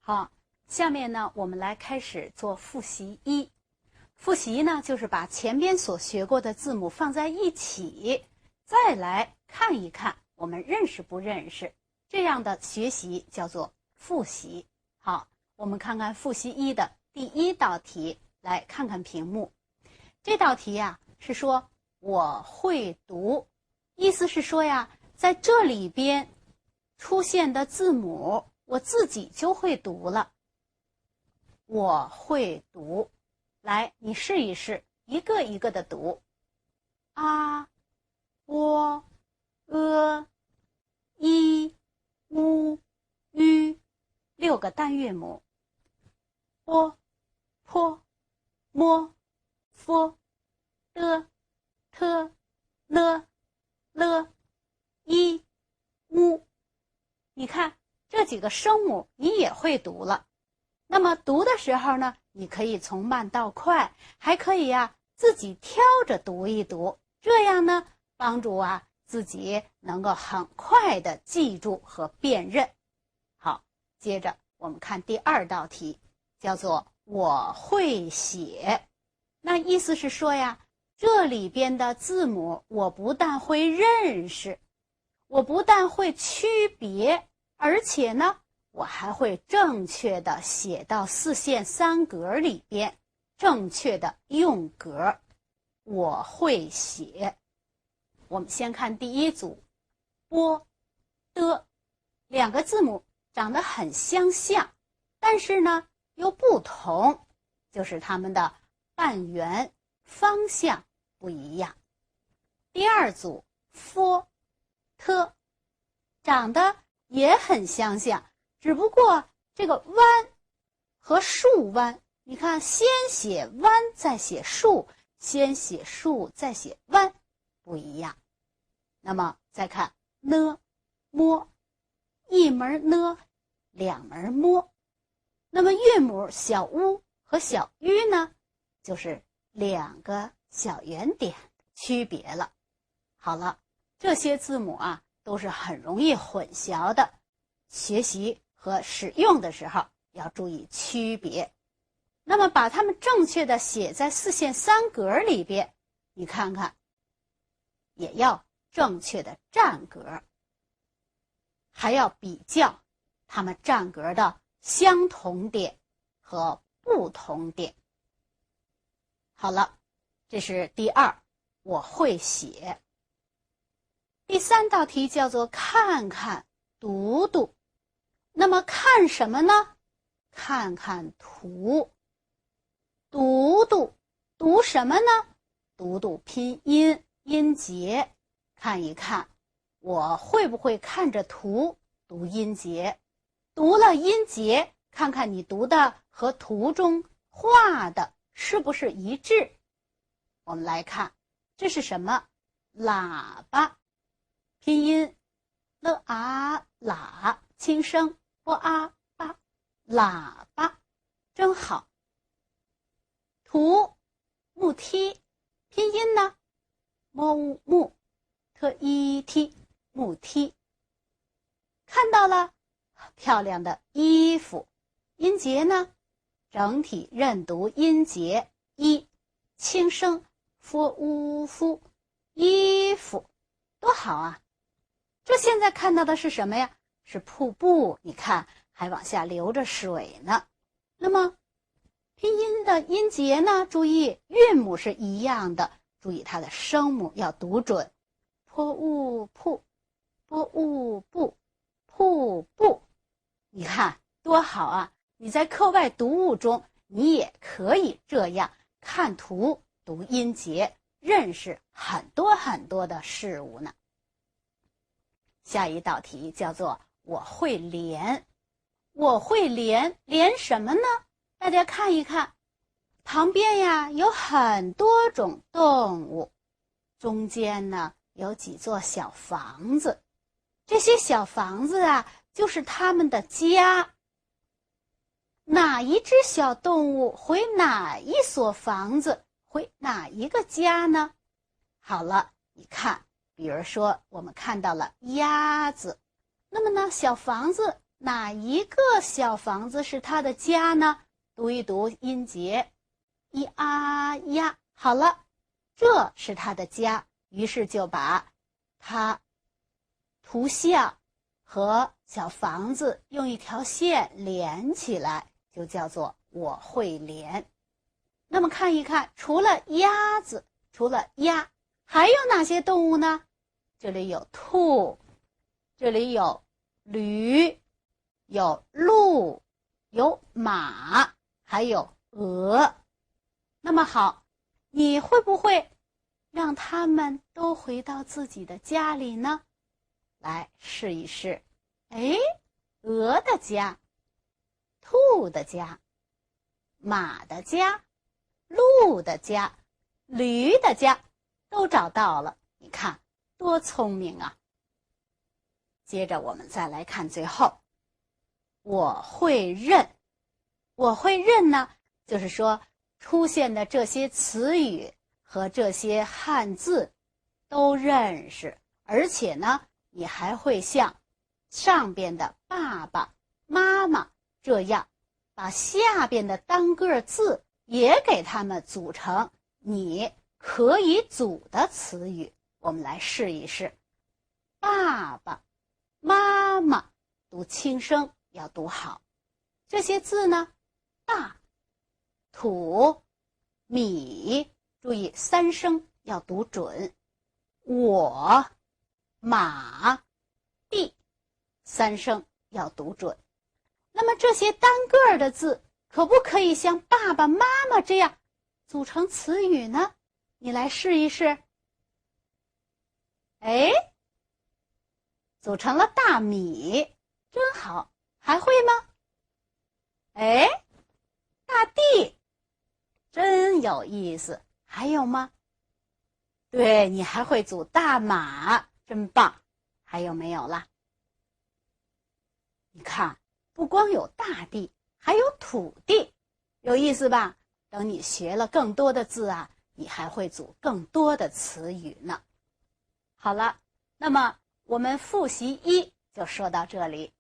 好，下面呢，我们来开始做复习一。复习呢，就是把前边所学过的字母放在一起，再来看一看我们认识不认识。这样的学习叫做复习。好，我们看看复习一的第一道题，来看看屏幕。这道题呀，是说我会读，意思是说呀，在这里边出现的字母，我自己就会读了。我会读，来，你试一试，一个一个的读。啊、喔、一、乌、吁，6个单韵母。波、坡、摸、佛、的、特、了、一、乌。你看这几个声母你也会读了。那么读的时候呢，你可以从慢到快，还可以自己挑着读一读，这样呢帮助自己能够很快的记住和辨认。好，接着我们看第二道题，叫做我会写。那意思是说这里边的字母我不但会认识，我不但会区别，而且呢我还会正确的写到4线3格里边，正确的用格。我会写。我们先看第一组，波、的，两个字母长得很相像，但是呢又不同，就是它们的半圆方向不一样。第二组，佛、特，长得也很相像，只不过这个弯和竖弯，你看先写弯再写竖，先写竖再写弯，不一样。那么再看呢、摸，一门呢，两门摸。那么韵母小乌和小吁呢，就是2个小圆点区别了。好了，这些字母都是很容易混淆的，学习和使用的时候要注意区别。那么把它们正确的写在4线3格里边，你看看，也要正确的站格，还要比较它们站格的相同点和不同点。好了，这是第二，我会写。第三道题叫做看看读读。那么看什么呢？看看图。读读，读什么呢？读读拼音音节，看一看我会不会看着图读音节。读了音节，看看你读的和图中画的是不是一致。我们来看这是什么？喇叭，拼音了啊喇，轻声波啊巴，喇叭，真好。图，木梯，拼音呢木木特一梯，木梯。看到了漂亮的衣服，音节呢整体认读音节一，轻声佛乌夫，衣服，多好啊。这现在看到的是什么呀？是瀑布，你看还往下流着水呢。那么拼音的音节呢，注意韵母是一样的，注意它的声母要读准。坡雾瀑，波雾布，瀑布。你看多好啊，你在课外读物中你也可以这样看图读音节，认识很多很多的事物呢。下一道题叫做我会连。我会连，连什么呢？大家看一看，旁边有很多种动物，中间呢有几座小房子，这些小房子就是它们的家。哪一只小动物回哪一所房子，回哪一个家呢？好了，你看，比如说我们看到了鸭子，那么呢小房子哪一个小房子是他的家呢？读一读音节，咿啊呀，好了，这是他的家。于是就把它图像和小房子用一条线连起来，就叫做我会连。那么看一看，除了鸭子，除了鸭，还有哪些动物呢？这里有兔，这里有驴，有鹿，有马，还有鹅。那么好，你会不会让他们都回到自己的家里呢？来试一试。哎，鹅的家，兔的家，马的家，鹿的家，驴的家，都找到了。你看，多聪明啊！接着我们再来看最后，我会认。我会认呢，就是说出现的这些词语和这些汉字都认识，而且呢，你还会像上边的爸爸妈妈这样，把下边的单个字也给它们组成你可以组的词语。我们来试一试。爸爸妈妈读轻声，要读好。这些字呢，大、土、米，注意三声要读准。我、马、地，三声要读准。那么这些单个的字可不可以像爸爸妈妈这样组成词语呢？你来试一试。哎，组成了大米，真好。还会吗？哎，大地，真有意思。还有吗？对，你还会组大马，真棒。还有没有啦？你看，不光有大地，还有土地，有意思吧？等你学了更多的字啊，你还会组更多的词语呢。好了，那么我们复习1就说到这里。